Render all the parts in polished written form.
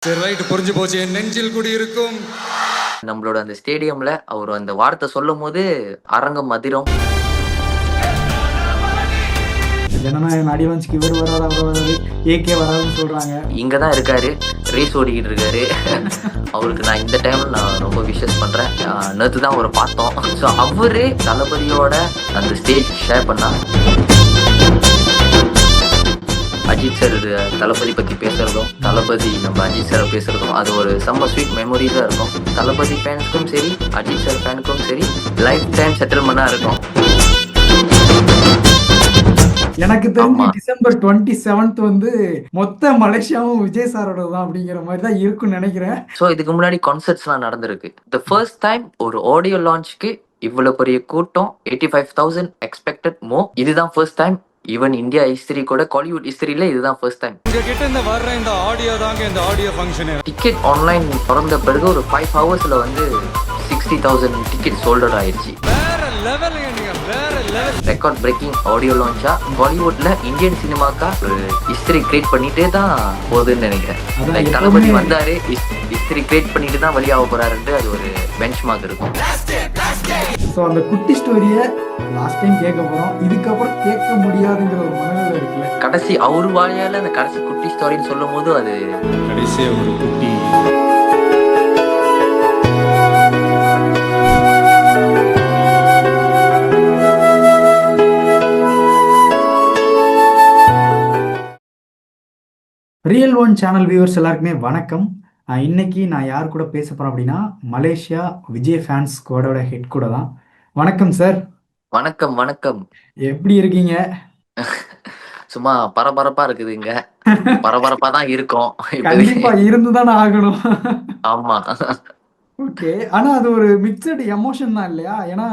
சரி ரைட், புரிஞ்சு போச்சு. என் நெஞ்சில் குடியிருக்கும் நம்மளோட அந்த ஸ்டேடியம்ல அவர் அந்த வார்த்தை சொல்லும் போது அரங்கம் அதிரும். ஜனநாயகன் அடிவான்ஸ்க்கு இவர் வராது அவர் வராது ஏகே வராதுன்னு சொல்றாங்க. இங்க தான் இருக்காரு, ரேஸ் ஓடிக்கிட்டு இருக்காரு. அவருக்கு நான் இந்த டைம்ல நான் ரொம்ப விஷஸ் பண்றேன். நேற்று தான் அவரை பார்த்தோம். ஸோ அவரு தளபதியோட அந்த ஸ்டேஜ் ஷேர் பண்ணா, அஜித் சார் தளபதி பத்தி பேசுறதும், தளபதி நம்ம அஜித் சாரை பேசுறதும் அது ஒரு செம்ம ஸ்வீட் மெமரிஸா இருக்கும். தளபதி ஃபேன்ஸ்க்கும் சரி, அஜித் சார் ஃபேனுக்கும் சரி, லைஃப் டைம் செட்டில்மெண்டா இருக்கும். எனக்கு தெரிஞ்சு டிசம்பர் 27th வந்து மொத்த மலேசியாவும் விஜய் சாரோட தான் அப்படிங்கிற மாதிரி தான் இருக்கும்னு நினைக்கிறேன். ஸோ இதுக்கு முன்னாடி கான்சர்ட்ஸ்லாம் நடந்திருக்கு. த ஃபர்ஸ்ட் டைம் ஒரு ஆடியோ லான்ச்க்கு இவ்வளவு பெரிய கூட்டம், 85,000 எக்ஸ்பெக்டட் மோ. இதுதான் first time. Even India history கூட, காலிவுட் ஹிஸ்டரியில இதுதான் ஃபர்ஸ்ட் டைம். உங்க கிட்ட இந்த வர்ற இந்த ஆடியோ தாங்க இந்த ஆடியோ ஃபங்க்ஷன். டிக்கெட் ஆன்லைன் திறந்த பிறகு ஒரு 5 ஹவர்ஸ்ல வந்து 60,000 டிக்கெட் சோல்டர் ஆயிடுச்சு. வேற லெவலுங்க, நீங்க வேற லெவல். ரெக்கார்ட் பிரேக்கிங் ஆடியோ லான்ச்சா பாலிவுட்ல இந்தியன் சினிமாக்கா ஒரு ஹிஸ்டரி கிரியேட் பண்ணிட்டே தான் போகுதுன்னு நினைக்கிறேன். லைக் தளபதி வந்தாரு, ஹிஸ்டரி கிரியேட் பண்ணிட்டு தான் வெளியாக போறாருன்ட்டு அது ஒரு பெஞ்ச் மார்க் இருக்கும். ஸோ அந்த குட்டி ஸ்டோரியை லாஸ்ட் டைம் கேட்க போறோம். இதுக்கப்புறம் கேட்க முடியாதுங்கிற ஒரு மனநிலை இருக்குல்ல. கடைசி அவரு வாழையால அந்த கடைசி குட்டி ஸ்டோரின்னு சொல்லும் போது அது கடைசியா ஒரு குட்டி ரியல் ஒன் சேனல் வியூவர்ஸ் எல்லாருக்குமே வணக்கம். இன்னைக்கு நான் யார் கூட பேச போறேன் அப்படின்னா மலேசியா விஜய் ஃபேன்ஸ் ஸ்குவாடோட ஹெட் கூட தான். வணக்கம் சார். வணக்கம் வணக்கம். எப்படி இருக்கீங்க? சும்மா பரபரப்பா இருக்குதுங்க. பரபரப்பா தான் இருக்கும். கண்டிப்பா இருந்துதானே ஆகணும். ஆமா. ஓகே. ஆனா அது ஒரு மிக்சடு எமோஷன் தான் இல்லையா? ஏன்னா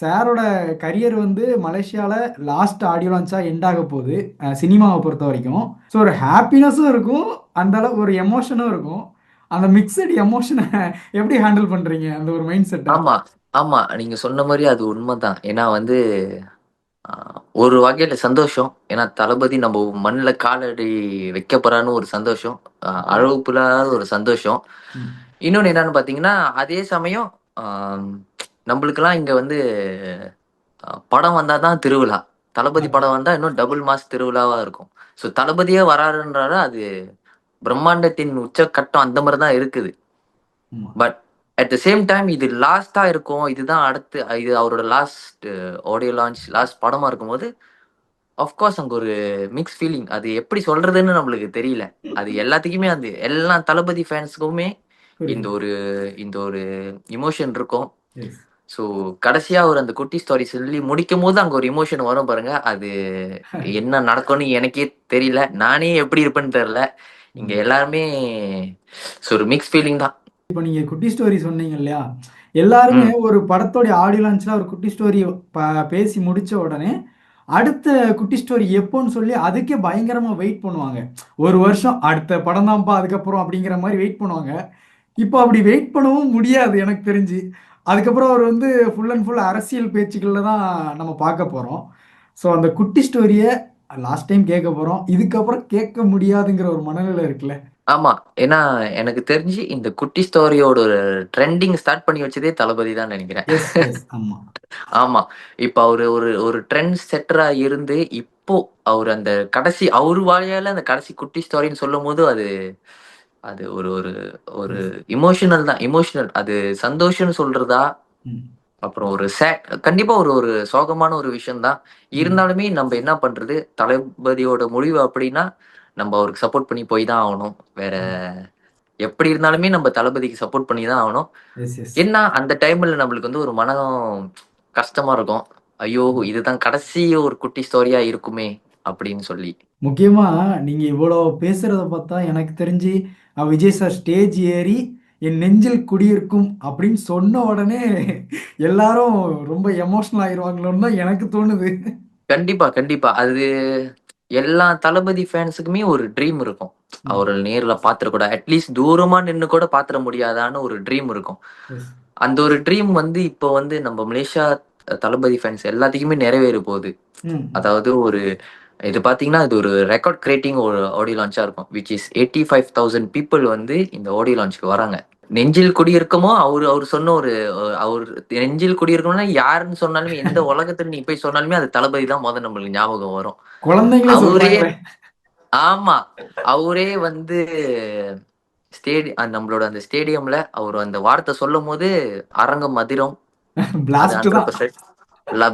சாரோட கரியர் வந்து மலேசியால லாஸ்ட் ஆடியோ லான்ச்சா எண்ட் ஆக போகுது சினிமாவை பொறுத்த வரைக்கும். ஸோ ஒரு ஹாப்பினஸும் இருக்கும், அந்த அளவு ஒரு எமோஷனும் இருக்கும். அந்த மிக்சடு எமோஷனை எப்படி ஹேண்டில் பண்றீங்க அந்த ஒரு மைண்ட் செட்? ஆமா ஆமா, நீங்க சொன்ன மாதிரி அது உண்மைதான். ஏன்னா வந்து ஒரு வகையில சந்தோஷம். ஏன்னா தளபதி நம்ம மண்ணில் காலடி வைக்க போறான்னு ஒரு சந்தோஷம், அளவுக்குள்ளாத ஒரு சந்தோஷம். இன்னொன்னு என்னன்னு பாத்தீங்கன்னா, அதே சமயம் நம்மளுக்கெல்லாம் இங்க வந்து படம் வந்தாதான் திருவிழா. தளபதி படம் வந்தா இன்னும் டபுள் மாஸ் திருவிழாவா இருக்கும். ஸோ தளபதியே வராருன்றால அது பிரம்மாண்டத்தின் உச்சக்கட்டம் அந்த மாதிரி தான் இருக்குது. But at the same time இது லாஸ்டா இருக்கும், இதுதான் அடுத்து, இது அவரோட லாஸ்ட் ஆடியோ லான்ச், லாஸ்ட் படமா இருக்கும்போது ஆஃப்கோர்ஸ் அங்க ஒரு மிக்ஸ் ஃபீலிங். அது எப்படி சொல்றதுன்னு நம்மளுக்கு தெரியல. அது எல்லாத்துக்குமே அது எல்லா தளபதி ஃபேன்ஸுக்குமே இந்த ஒரு இமோஷன் இருக்கும். ஸோ கடைசியா ஒரு அந்த குட்டி ஸ்டோரி சொல்லி முடிக்கும் போது அங்க ஒரு இமோஷன் வரும் பாருங்க. அது என்ன நடக்கும்னு எனக்கே தெரியல, நானே எப்படி இருப்பேன்னு தெரியல. இங்க எல்லாருமே ஒரு மிக்ஸ் ஃபீலிங் தான். இப்போ நீங்க குட்டி ஸ்டோரி சொன்னீங்க இல்லையா, எல்லாருமே ஒரு படத்தோடைய ஆடியோ லான்ச்ல ஒரு குட்டி ஸ்டோரி பேசி முடிச்ச உடனே அடுத்த குட்டி ஸ்டோரி எப்போன்னு சொல்லி அதுக்கே பயங்கரமா வெயிட் பண்ணுவாங்க. ஒரு வருஷம் அடுத்த படம் தான்ப்பா அதுக்கப்புறம் அப்படிங்கிற மாதிரி வெயிட் பண்ணுவாங்க. இப்போ அப்படி வெயிட் பண்ணவும் முடியாது எனக்கு தெரிஞ்சு. அதுக்கப்புறம் அவர் வந்து ஃபுல் அண்ட் ஃபுல் அரசியல் பேச்சுக்களில் தான் நம்ம பார்க்க போகிறோம். ஸோ அந்த குட்டி ஸ்டோரியை லாஸ்ட் டைம் கேட்க போகிறோம். இதுக்கப்புறம் கேட்க முடியாதுங்கிற ஒரு மனநிலை இருக்குல்ல. ஆமா, ஏன்னா எனக்கு தெரிஞ்சு இந்த குட்டி ஸ்டோரியோட ஒரு ட்ரெண்டிங் ஸ்டார்ட் பண்ணி வச்சதே தளபதி தான் நினைக்கிறேன். ஆமா, இப்ப அவரு ஒரு ட்ரெண்ட் செட்டரா இருந்து இப்போ அவர் அந்த கடைசி அவரு வாழையால அந்த கடைசி குட்டி ஸ்டோரின்னு சொல்லும் போது அது ஒரு ஒரு ஒரு இமோஷனல் தான். இமோஷனல், அது சந்தோஷம்னு சொல்றதா, அப்புறம் ஒரு கண்டிப்பா ஒரு சோகமான ஒரு விஷயம் தான். இருந்தாலுமே நம்ம என்ன பண்றது, தளபதியோட முடிவு அப்படின்னா நம்ம அவருக்கு சப்போர்ட் பண்ணி போய் தான் ஆகணும். வேற எப்படி இருந்தாலுமே நம்ம தளபதிக்கு சப்போர்ட் பண்ணி தான் ஆகணும். ஏன்னா அந்த டைம்ல நம்மளுக்கு வந்து ஒரு மனம் கஷ்டமா இருக்கும். ஐயோ, இதுதான் கடைசி ஒரு குட்டி ஸ்டோரியா இருக்குமே அப்படின்னு சொல்லி. முக்கியமா நீங்க இவ்வளோ பேசுறத பார்த்தா எனக்கு தெரிஞ்சு விஜய் சார் ஸ்டேஜ் ஏறி என் நெஞ்சில் குடியிருக்கும் அப்படின்னு சொன்ன உடனே எல்லாரும் ரொம்ப எமோஷனல் ஆயிடுவாங்களோன்னு தான் எனக்கு தோணுது. கண்டிப்பா கண்டிப்பா, அது எல்லா தளபதி ஃபேன்ஸுக்குமே ஒரு ட்ரீம் இருக்கும். அவரை நேர்ல பாத்துற கூட, அட்லீஸ்ட் தூரமா நின்னு கூட பாத்துற முடியாதான்னு ஒரு ட்ரீம் இருக்கும். அந்த ஒரு ட்ரீம் வந்து இப்போ வந்து நம்ம மலேசியா தளபதி ஃபேன்ஸ் எல்லாத்துக்குமே நிறைவேற போகுது. அதாவது ஒரு இது பார்த்தீங்கன்னா, இது ஒரு ரெக்கார்ட் கிரியேட்டிங் ஒரு ஆடியோ லான்ச்சா இருக்கும். விச் இஸ் 85,000 பீப்பிள் வந்து இந்த ஆடியோ லான்ச்க்கு வராங்க. நெஞ்சில் குடியிருக்கமோ அவரு அவரு சொன்ன ஒரு அவரு நெஞ்சில் குடியிருக்கணும்னா யாருன்னு சொன்னாலுமே, எந்த உலகத்துல நீ போய் சொன்னாலுமே அது தளபதி தான் மொத நம்மளுக்கு ஞாபகம் வரும். குழந்தைங்களே அவரே சொல்றாங்களே. ஆமா. அவரே வந்து நம்மளோட அந்த ஸ்டேடியம்ல அவரு அந்த வார்த்தை சொல்லும்போது, அரங்கம் அதிரும். அது பிளாஸ்ட் தான். 100%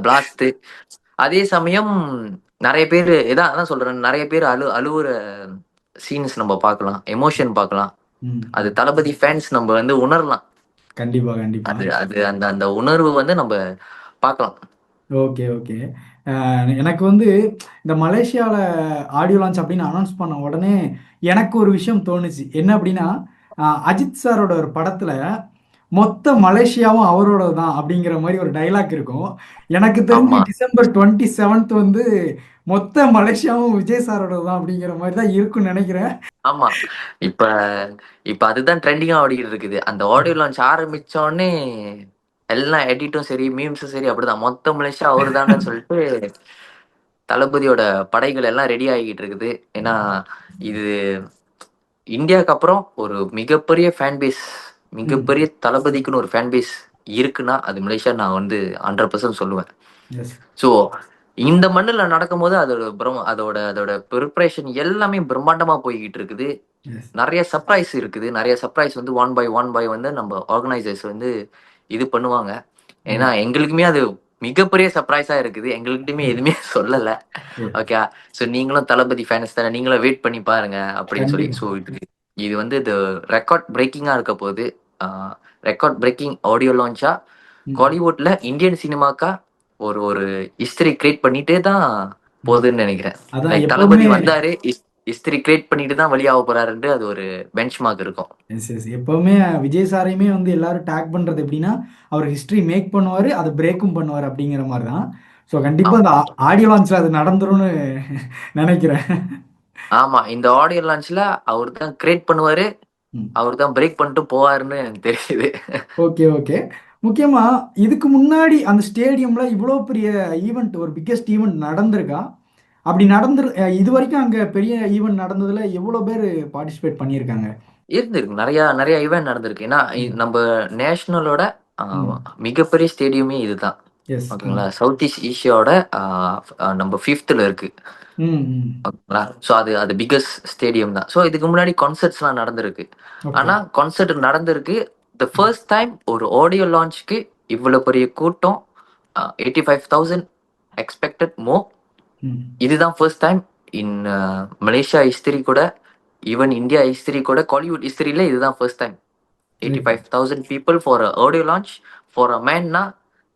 பிளாஸ்ட். அதே சமயம் நெறைய பேரு அதான் சொல்றேன். நெறைய பேர் அழுவுற சீன்ஸ் நம்ம பார்க்கலாம். எமோஷன் பார்க்கலாம். அது ம். தளபதி ஃபேன்ஸ் நம்ம வந்து உணரலாம். கண்டிப்பா, கண்டிப்பா. அது அது அந்த அந்த உணர்வு வந்து நம்ப பார்க்கலாம். Okay, okay. எனக்கு வந்து இந்த மலேசியால ஆடியோ லான்ச் அப்படின்னு அனௌன்ஸ் பண்ண உடனே எனக்கு ஒரு விஷயம் தோணுச்சு. என்ன அப்படின்னா, அஜித் சாரோட ஒரு படத்துல மொத்த மலேசியாவும் அவரோடது தான் அப்படிங்கிற மாரி ஒரு டயலாக் இருக்கும். எனக்கு தெரிஞ்சு ஆமா, டிசம்பர் 27 வந்து மொத்த மலேசியாவும் விஜய் சாரோடது தான் அப்படிங்கிற மாரி தான் இருக்கும்னு நெனைக்கிறேன். ஆமா. இப்ப இப்ப அதுதான் ட்ரெண்டிங்கா ஓடிக்கிட்டு இருக்குது. அந்த ஆடியோ லான்ச் ஆரம்பிச்சோனே எல்லா எடிட்டும் சரி, மீம்ஸும் சரி அப்படிதான். மொத்த மலேசியா அவரு தானன்னு சொல்லிட்டு தளபதியோட படைகள் எல்லாம் ரெடி ஆகிட்டு இருக்குது. ஏன்னா, இது இந்தியாக்கு அப்புறம் ஒரு மிகப்பெரிய ஃபேன் பேஸ், ம். மிகப்பெரிய தளபதிக்குன்னு ஒரு ஃபேன் பேஸ் இருக்குன்னா, அது மலேசியா நான் வந்து 100% சொல்லுவேன். எஸ், ஸோ, இந்த மண்ணுல நடக்கும்போது அதோட அதோட ப்ரிப்பரேஷன் எல்லாமே பிரம்மாண்டமா போய்க்கிட்டு இருக்குது. எஸ். நெறைய சர்ப்ரைஸ் இருக்குது. நெறைய சர்ப்ரைஸ் வந்து ஒன் பை வந்து நம்ம ஆர்கனைசர்ஸ் வந்து இது பண்ணுவாங்க. ஏன்னா, ம். எங்களுக்குமே அது மிகப்பெரிய சர்ப்ரைஸா இருக்குது. எங்கள்கிட்டயுமே ம். எதுவுமே சொல்லல. ம். ஓகே. ஸோ நீங்களும் தளபதி ஃபேன்ஸ் தானே, நீங்களும் வெயிட் பண்ணி பாருங்க அப்படின்னு சொல்லி. கண்டிப்பா. ஸோ இது இது வந்து ரெக்கார்ட் பிரேக்கிங்கா இருக்க போது. ஆ ரெக்கார்ட் பிரேக்கிங் ஆடியோ லான்ச்சா ம். காலிவுட்ல இந்தியன் சினிமாக்கா ஒரு ஒரு ஹிஸ்டரி கிரியேட் பண்ணிட்டே தான் ம். போகுதுன்னு நெனைக்கிறேன். அதான் லைக் தளபதி எப்பவுமே வந்தாரு, ஹிஸ்டரி கிரியேட் பண்ணிட்டு தான் வெளியாக போறாருன்ட்டு அது ஒரு பெஞ்ச்மார்க் இருக்கும். Yes, yes. எப்பவுமே விஜய் சாரையுமே வந்து எல்லாரும் டேக் பண்றது எப்படின்னா, அவர் ஹிஸ்டரி மேக் பண்ணுவாரு, அத பிரேக்கும் பண்ணுவாரு அப்படிங்கிற மாரி தான். ஸோ கண்டிப்பா அந்த ஆமா. ஆடியோ லான்ச்ல அது நடந்துரும்னு நெனைக்கிறேன். ஆமா. இந்த ஆடியோ லான்ச்ல அவரு தான் கிரியேட் பண்ணுவாரு. ம். அவரு தான் பிரேக் பண்ணிட்டு போவாருன்னு எனக்கு தெரியுது. Okay, okay. முக்கியமா இதுக்கு முன்னாடி அந்த ஸ்டேடியம்ல இவ்ளோ பெரிய ஈவென்ட் ஒரு பிக்கெஸ்ட் ஈவென்ட் நடந்திருக்கா? அப்படி இதுவரைக்கும் அங்க பெரிய ஈவென்ட் நடந்ததுல எவ்வளோ பேரு பார்ட்டிசிபேட் பண்ணியிருக்காங்க? இருந்திருக்கு. நெறைய ஈவென்ட் நடந்திருக்கு. ஏன்னா, ம். நம்ப நேஷனலோட அ ம். மிகப்பெரிய ஸ்டேடியமே இதுதான். எஸ். ஓகேங்களா? சவுத் ஈஸ்ட் ஏசியாவோட அ நம்ப 5த்ல இருக்கு. ம். ம். ஓகேங்களா? ஸோ அது அது பிக்கஸ்ட் ஸ்டேடியம் தான். ஸோ இதுக்கு முன்னாடி கான்சர்ட்ஸ்லாம் நடந்திருக்கு. ஓகே. ஆனா கான்சர்ட் நடந்திருக்கு. ம். ஃபர்ஸ்ட் டைம் ஒரு ஆடியோ லான்ச்‌க்கு இவ்வளோ பெரிய கூட்டம் 85,000 எக்ஸ்பெக்டட் மோர். ம். இதுதான் first time in Malaysia history கூட, ஈவன் இந்தியா ஹிஸ்டரி கூட, காலிவுட் ஹிஸ்டரில இதுதான் first time. Right. 85,000 people for audio launch for மேன்னா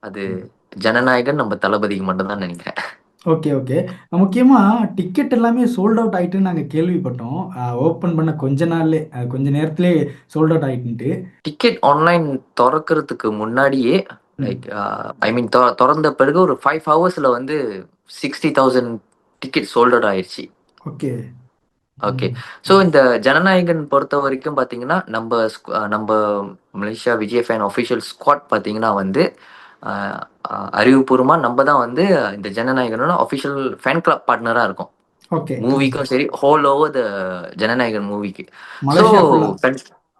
அது ம். ஜனநாயகன் நம்ம தளபதிக்கு மட்டும் தான் நினைக்கிறேன். Okay, okay. முக்கியமா டிக்கெட் எல்லாமே சோல்ட் அவுட் ஆயிட்டுன்னு நாங்க கேள்விப்பட்டோம். ஓப்பன் பண்ண கொஞ்ச நாள்லயே, கொஞ்ச நேரத்திலேயே சோல்ட் அவுட் ஆயிட்டுன்ட்டு. டிக்கெட் ஆன்லைன் தொறக்கறதுக்கு முன்னாடியே ம். லைக் ஐ மீன் தொறந்த பிறகு ஒரு 5 ஹவர்ஸ்ல வந்து 60,000 டிக்கெட் சோல்ட் அவுட் ஆயிருச்சு. ஓகே. ஓகே. ம். ஸோ இந்த ஜனநாயகன் பொறுத்தவரைக்கும் பார்த்தீங்கன்னா, நம்ப Malaysia Vijay fan official squad பார்த்தீங்கன்னா வந்து, அ அ அறிவுப்பூர்வமா நம்ப தான் வந்து இந்த ஜனநாயகனோட ஆஃபிஷியல் ஃபேன் கிளப் பார்ட்னரா இருக்கோம். ஓகே. மூவிக்கும் சரி, ஹோல் ஓவர் ஜனநாயகன் மூவிக்கு. ஸோ மலேசியா ஃபுல்லா.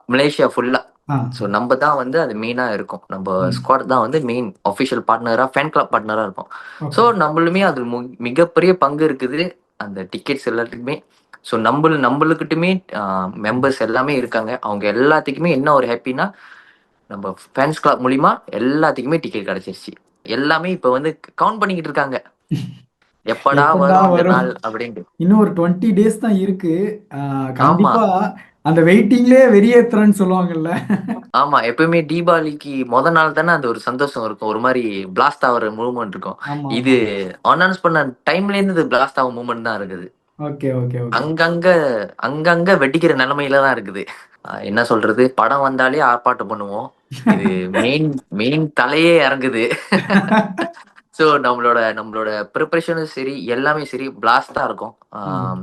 மலேசியா ஃபுல்லா. ஆ. ஸோ நம்ப தான் வந்து அது மெயினா இருக்கோம். நம்ப ம். ஸ்குவாட் தான் வந்து மெயின் ஆஃபிஷியல் பார்ட்னரா, ஃபேன் கிளப் பார்ட்னரா இருக்கோம். So okay. நம்மளுமே அது மிகப்பெரிய பங்கு இருக்குது. அந்த டிக்கெட்ஸ் எல்லாத்துக்குமே. ஸோ நம்பளுக்கிட்டயுமே ம். மெம்பர்ஸ் எல்லாமே இருக்காங்க. அவங்க எல்லாத்துக்குமே என்ன ஒரு ஹேப்பின்னா, நம்ம ஃபேன்ஸ் கிளப் மூலியமா எல்லாத்துக்குமே டிக்கெட் கிடைச்சிருச்சு. எல்லாமே இப்ப வந்து கவுண்ட் பண்ணிக்கிட்டு இருக்காங்க. எப்படா எப்படா வரும் இந்த வரும்? நாள் அப்படின்ட்டு. இன்னும் ஒரு 20 டேஸ் தான் இருக்கு. அ ஆமா, கண்டிப்பா அந்த வெயிட்டிங்லயே வெறியேத்துறேன்னு சொல்லுவாங்கல்ல. ஆமா. எப்பயுமே தீபாவளிக்கு மொத நாள் தானே அது ஒரு சந்தோஷம் இருக்கும். ஒரு மாரி பிளாஸ்ட் ஆவுற மூவ்மெண்ட் இருக்கும். ஆமா, இது ஆமா. அனௌன்ஸ் பண்ண டைம்லேருந்து இது பிளாஸ்ட் ஆகும் மூவ்மெண்ட் தான் இருக்குது. Okay, okay, okay. அங்கங்க அங்கங்க வெடிக்கிற நிலைமையில தான் இருக்குது. என்ன சொல்றது? படம் வந்தாலே ஆர்ப்பாட்டம் பண்ணுவோம். இது மெயின் மெயின் தலையே இறங்குது. ஸோ நம்மளோட நம்மளோட ப்ரிப்பரேஷனும் சரி, எல்லாமே சரி பிளாஸ்ட்டா இருக்கும். ம்.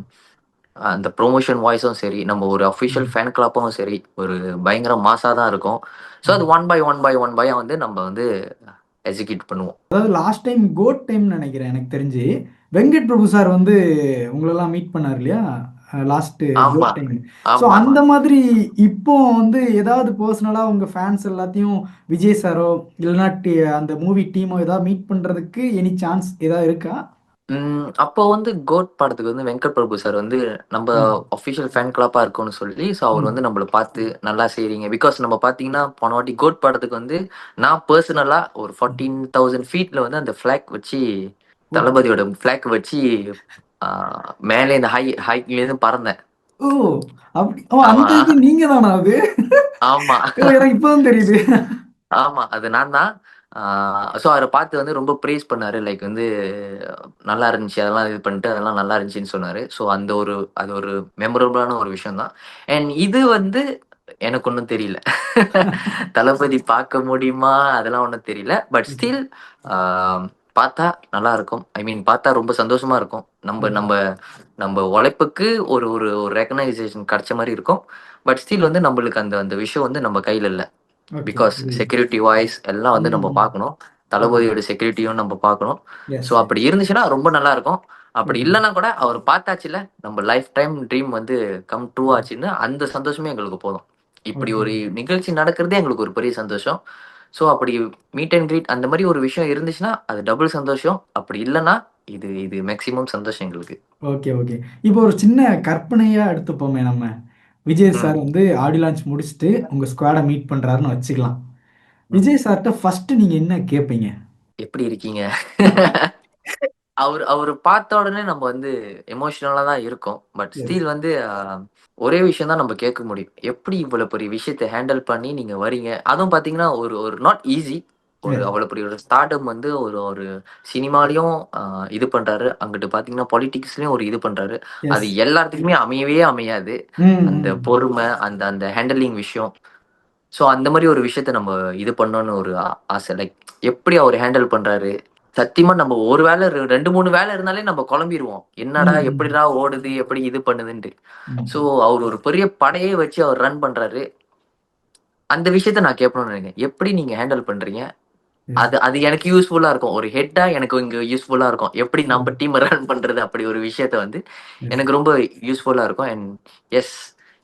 அந்த ப்ரொமோஷன் வாய்ஸும் சரி, நம்ம ஒரு அஃபிஷியல் ம். ஃபேன் கிளப்பும் சரி, ஒரு பயங்கர மாஸா தான் இருக்கும். ஸோ அது ம். ஒன் பை வந்து நம்ம வந்து எக்ஸிக்யூட் பண்ணுவோம். அதாவது லாஸ்ட் டைம் கோட் டைம்னு நெனைக்கிறேன் எனக்கு தெரிஞ்சு. வெங்கட் பிரபு சார் வந்து உங்களெல்லாம் மீட் பண்ணார் இல்லையா லாஸ்ட் ஆமா, கோட் டைம். ஸோ ஆமா, ஆமா. அந்த மாதிரி இப்போ வந்து ஏதாவது பர்சனலாக உங்கள் ஃபேன்ஸ் எல்லாத்தையும் விஜய் சாரோ இல்லைன்னா அந்த மூவி டீமோ ஏதாவது மீட் பண்ணுறதுக்கு எனி சான்ஸ் ஏதாவது இருக்கா? அப்போ வந்து கோட் படத்துக்கு வந்து வெங்கட் பிரபு சார் வந்து நம்ம ம். அஃபிஷியல் ஃபேன் கிளப்பா இருக்கும்னு சொல்லி, ஸோ அவர் ம். வந்து நம்மள பார்த்து நல்லா செய்றீங்க. பிகாஸ் நம்ம பார்த்தீங்கன்னா, போன வாட்டி கோட் படத்துக்கு வந்து நான் பெர்சனலா ஒரு ம். 14,000 ஃபீட்ல வந்து அந்த ஃபிளாக் வச்சு ஓகே. தளபதியோட ஃபிளாக் வச்சு ஆ, மேலே இந்த ஹைட்லேருந்து பறந்தேன். ஓ! அப்படி ஓ! ஆமா, அந்த இது நீங்க தானா அது? ஆமா. ஓ! எனக்கு இப்பதான் தெரியுது. ஆமா. அது நான் தான். ஸோ அவர பார்த்து வந்து ரொம்ப ப்ரைஸ் பண்ணாரு. லைக் வந்து நல்லா இருந்துச்சு. அதெல்லாம் இது பண்ணிட்டு, அதெல்லாம் நல்லா இருந்துச்சுன்னு சொன்னாரு. ஸோ அந்த ஒரு அது ஒரு மெமரபிளான ஒரு விஷயம் தான். அண்ட் இது வந்து எனக்கு ஒண்ணும் தெரியல. தளபதி பார்க்க முடியுமா? அதெல்லாம் ஒண்ணும் தெரியல. But okay. ஸ்டில் ஆ பார்த்தா நல்லாருக்கும். ஐ மீன் பார்த்தா ரொம்ப சந்தோஷமா இருக்கும். நம்ப ஓகே. நம்ப நம்ப உழைப்புக்கு ஒரு ஒரு ஒரு ரெகக்னைசேஷன் கிடைச்ச மாரி இருக்கும். பட் ஸ்டில் வந்து நம்பளுக்கு அந்த அந்த விஷயம் வந்து நம்ம கையில இல்ல. ஓகே. பிகாஸ் புரியுது. செக்யூரிட்டி வாய்ஸ் எல்லாம் வந்து நம்ம ம். பார்க்கணும். ஓகே. தளபதியோட செக்யூரிட்டியும் நம்ம பார்க்கணும். So yes. அப்படி இருந்துச்சுன்னா ரொம்ப நல்லா இருக்கும். அப்படி ஓகே. இல்லன்னா கூட அவர் பார்த்தாச்சுல்ல, நம்ம லைஃப் டைம் ட்ரீம் வந்து கம் ட்ரூ ம். ஆச்சுன்னு அந்த சந்தோஷமே எங்களுக்கு போதும். இப்படி ஓகே. ஒரு நிகழ்ச்சி நடக்கிறதே எங்களுக்கு ஒரு பெரிய சந்தோஷம். ஸோ அப்படி மீட் அண்ட் கிரீட் அந்த மாரி ஒரு விஷயம் இருந்துச்சுன்னா, அது டபுள் சந்தோஷம். அப்படி இல்லன்னா, இது இது மேக்ஸிமம் சந்தோஷம் எங்களுக்கு. ஓகே. ஓகே. இப்போ ஒரு சின்ன கற்பனையா எடுத்துப்போமே நம்ம. விஜய் ம், சார் வந்து ஆடியோ லான்ச் முடிச்சுட்டு உங்க ஸ்குவாட மீட் பண்றாருன்னு வச்சுக்கலாம். ம். விஜய் சார்ட்ட ஃபர்ஸ்ட் நீங்க என்ன கேட்பீங்க? எப்படி இருக்கீங்க? அவரு பார்த்த உடனே நம்ம வந்து எமோஷனலா தான் இருக்கோம். But S. ஸ்டில் வந்து ஒரே விஷயம் தான் நம்ம கேட்க முடியும். எப்படி இவ்வளோ பெரிய விஷயத்த ஹேண்டில் பண்ணி நீங்க வரீங்க? அதுவும் பார்த்தீங்கன்னா, ஒரு ஒரு நாட் ஈஸி. ஒரு எஸ். அவ்வளோ பெரிய ஒரு ஸ்டார்டம் வந்து ஒரு ஒரு சினிமாலயும் இது பண்றாரு. அங்கிட்டு பார்த்தீங்கன்னா, பாலிடிக்ஸ்லயும் ஒரு இது பண்றாரு. அது எஸ். எல்லாத்துக்குமே அமையவே அமையாது. ம். அந்த ம். பொறுமை, அந்த அந்த ஹேண்டலிங் விஷயம். ஸோ அந்த மாரி ஒரு விஷயத்த நம்ம இது பண்ணணும்னு ஒரு ஆசை. லைக் எப்படி அவரு ஹேண்டில் பண்றாரு? சத்தியமா நம்ம ஒரு வேல 2, 3 வேல இருந்தாலே நம்ம குழம்பிருவோம். என்னடா ம். எப்படிடா ஓடுது? எப்படி இது பண்ணுதுன்ட்டு. ஸோ ம். அவரு ஒரு பெரிய படையே வச்சு அவர் ரன் பண்றாரு. அந்த விஷயத்த நான் கேட்கணும்னு நெனைக்கிறேன். எப்படி நீங்க ஹேண்டில் பண்றீங்க? எஸ். அது அது எனக்கு யூஸ்ஃபுல்லா இருக்கும். ஒரு ஹெட்டா எனக்கு இங்க யூஸ்ஃபுல்லா இருக்கும். எப்படி நம்ம ம். டீம்ம ரன் பண்றது? அப்படி ஒரு விஷயத்த வந்து எஸ். எனக்கு ரொம்ப யூஸ்ஃபுல்லா இருக்கும். அண்ட் எஸ்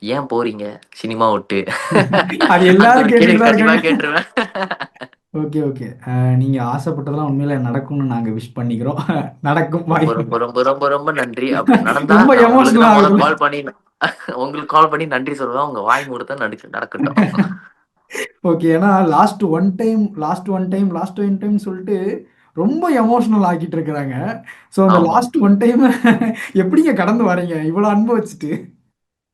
ஏன் போறீங்க சினிமா விட்டு? அது அந்த எல்லாரும் ஒரு கேள்வி கேட்டுட்டு தான் கண்டிப்பா இருக்காங்க. கேட்டுருவேன். ஓகே. ஓகே. நீங்க ஆசைப்பட்டதெல்லாம் உண்மையில நடக்கும்னு நாங்க விஷ் பண்ணிக்கிறோம். நடக்கும். ரொம்ப, வாய்ப்பு. ரொம்ப, ரொம்ப, ரொம்ப, ரொம்ப நன்றி. அப்படி நடந்தா ரொம்ப நான் உங்களுக்கு எமோஷனல் தான் ஆகுதுல்ல. கால் பண்ணி உங்களுக்கு கால் பண்ணி நன்றி சொல்லுவேன். உங்க வாய் மூடத்தா நடக்கட்டும். ஓகே. ஏன்னா லாஸ்ட் ஒன் டைம் சொல்லிட்டு ரொம்ப எமோஷனல் ஆக்கிட்டு இருக்கிறாங்க. ஸோ அந்த ஆமா. லாஸ்ட் ஒன் டைம் எப்படிங்க கடந்து வரீங்க? இவ்வளோ அன்பு வச்சுட்டு?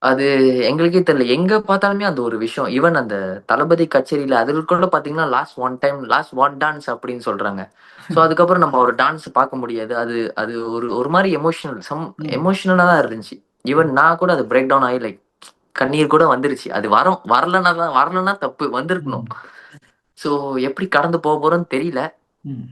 அது எங்களுக்கே தெரியல. எங்க பார்த்தாலுமே அந்த ஒரு விஷயம். ஈவன் அந்த தளபதி கச்சேரியில அதில கூட பார்த்தீங்கன்னா, லாஸ்ட் ஒன் டான்ஸ் அப்படின்னு சொல்றாங்க. ஸோ அதுக்கப்புறம் நம்ம ஒரு டான்ஸ் பார்க்க முடியாது. அது அது ஒரு ஒரு மாரி ம். எமோஷனலா தான் இருந்துச்சு. ஈவன் ம். நான் கூட அது பிரேக் டவுன் ஆகி லைக் கண்ணீர் கூட வந்துருச்சு. அது வரலன்னா தப்பு. வந்திருக்கணும். ம். ஸோ எப்படி கடந்து போறோம்ன்னு தெரியல. ம்.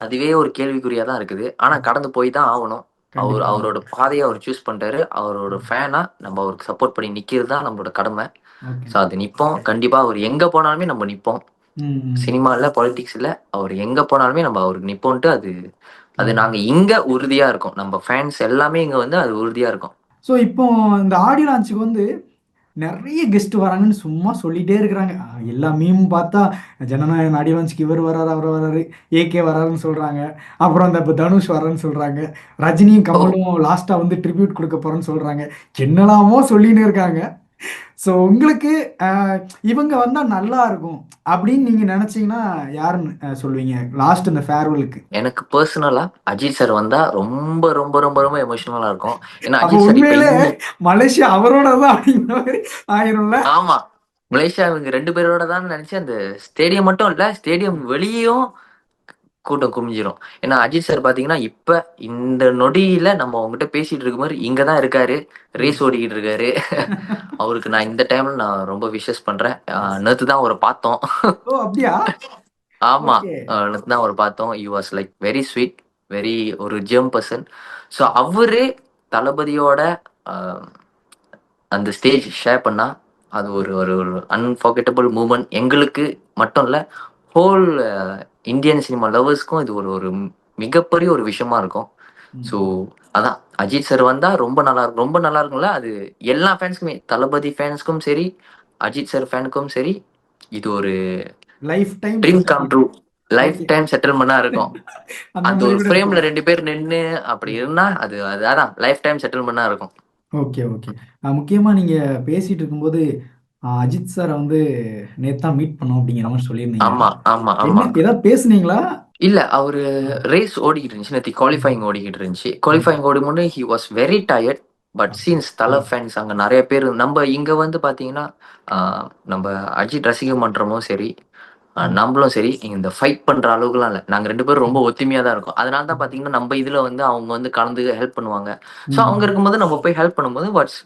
அதுவே ஒரு கேள்விக்குறியா தான் இருக்குது. ஆனா ம். கடந்து போய் தான் ஆவணும். கண்டிப்பா. அவரோட பாதைய அவர் சூஸ் பண்ணிட்டாரு. அவரோட ம். ஃபேனா நம்ம அவருக்கு சப்போர்ட் பண்ணி நிக்கிறது தான் நம்மளோட கடமை. ஓகே. ஸோ அது நிப்போம். கண்டிப்பா அவர் எங்க போனாலுமே நம்ம நிப்போம். ம். ம். சினிமா இல்ல, பாலிடிக்ஸ் இல்ல. அவர் எங்க போனாலுமே நம்ம அவருக்கு நிப்போன்ட்டு அது அது ஓகே. நாங்க இங்க உறுதியா இருக்கோம். நம்ம ஃபேன்ஸ் எல்லாமே இங்க வந்து அது உறுதியா இருக்கோம். ஸோ இப்போ இந்த ஆடியோ லான்ச்சுக்கு வந்து நெறைய கெஸ்ட் வராங்கன்னு சும்மா சொல்லிட்டே இருக்கிறாங்க. எல்லா மீமும் பார்த்தா ஜனநாயகன் ஆடியோ லான்ச்சுக்கு இவரு வராரு, அவரு வராரு, ஏகே வராருன்னு சொல்றாங்க. அப்புறம் இந்த இப்ப தனுஷ் வராருன்னு சொல்றாங்க. ரஜினியும், ஓ! கமலும் லாஸ்ட்டா வந்து ட்ரிபியூட் குடுக்க போறேன்னு சொல்றாங்க. என்னலாமோ சொல்லின்னு இருக்காங்க. ஸோ உங்களுக்கு அ இவங்க வந்தா நல்லா இருக்கும் அப்படின்னு நீங்க நெனச்சீங்கன்னா யாருன்னு சொல்லுவீங்க? லாஸ்ட் இந்த ஃபேர்வெலுக்கு. எனக்கு பெர்சனலா அஜித் சார் வந்தா ரொம்ப, ரொம்ப, ரொம்ப, ரொம்ப எமோஷனலா இருக்கும். ஏன்னா அப்போ அஜித் சார் இப்ப உண்மையிலே மலேசியா அவரோட தான் அப்படிங்கிற மாரி ஆயிரும்ல? ஆமா. மலேசியா இவங்க 2 பேரோட தான் நெனச்சு அந்த ஸ்டேடியம் மட்டும் இல்ல, ஸ்டேடியம் வெளியயும் கூட்டம் குமிஞ்சிரும். ஏன்னா அஜித் சார் பார்த்தீங்கன்னா, இப்ப இந்த நொடியில நம்ம உங்ககிட்ட பேசிட்டு இருக்கும்போது இங்க தான் இருக்காரு. ம். ரேஸ் ஓடிக்கிட்டு இருக்காரு. அவருக்கு நான் இந்த டைம்ல நான் ரொம்ப விஷஸ் பண்றேன். எஸ். நேத்து தான் அவர பார்த்தோம். ஓ! அப்படியா? ஆமா. ஓகே. நேத்து தான் அவர பார்த்தோம். He was like very sweet. Very ஒரு ஜெர்ம் பெர்சன். ஸோ அவரு தளபதியோட அ அந்த ஸ்டேஜ் ஷேர் பண்ணா, அது ஒரு ஒரு ஒரு அன்ஃபர்கெட்டபிள் மூமெண்ட். எங்களுக்கு மட்டும் இல்ல, ஹோல் இந்தியன் சினிமா லவர்ஸ்க்கும் இது ஒரு ஒரு மிகப்பெரிய ஒரு விஷயமா இருக்கும். ம். ஸோ அதான் அஜித் சார் வந்தா ரொம்ப நல்லா இருக்கும், ரொம்ப நல்லா இருக்கும்ல. அது எல்லா ஃபேன்ஸ்க்குமே, தளபதி ஃபேன்ஸ்க்கும் சரி, அஜித் சார் ஃபேனுக்கும் சரி, இது ஒரு lifetime dream come settlement. True, life okay. Time செட்டில்மெண்ட்டா இருக்கும். அந்த அந்த மாரி ஒரு கூட ஃப்ரேம்ல இருக்கலாம். 2 பேர் நின்னு அப்படி ம். இருந்தா அது அதான் லைஃப் டைம் செட்டில்மெண்ட்டா இருக்கும். Okay, okay. முக்கியமா நீங்க பேசிட்டு இருக்கும்போது, அஜித் சார வந்து நேத்து தான் மீட் பண்ணோம் அப்படிங்கிற மாரி சொல்லியிருந்தீங்க. ஆமா, ஆமா, ஆமா. என்ன ஏதாவது பேசுனீங்களா? இல்ல அவரு ம். ரேஸ் ஓடிக்கிட்டு இருந்துச்சு. நேத்து ம். குவாலிஃபையிங் ஓடிக்கிட்டு இருந்துச்சு. ம். குவாலிஃபையிங் ஓடும்போது he was very tired. But okay. Scenes தல ம். ஃபேன்ஸ் அங்க நெறைய பேரு நம்ப இங்க வந்து பார்த்தீங்கன்னா, ஆ நம்ப அஜித் ரசிக மன்றமும் சரி, ம். நம்பளும் சரி, இந்த ஃபைட் பண்ற அளவுக்குலாம் இல்ல. நாங்க 2 பேரும் ரொம்ப ம். ஒத்துமையா தான் இருக்கோம். அதனால தான் ம். பார்த்தீங்கன்னா, நம்ப இதுல வந்து அவங்க வந்து கலந்து ஹெல்ப் பண்ணுவாங்க. ஸோ அவங்க ம். இருக்கும்போது நம்ம போய் ஹெல்ப் பண்ணும்போது வாட்ஸ்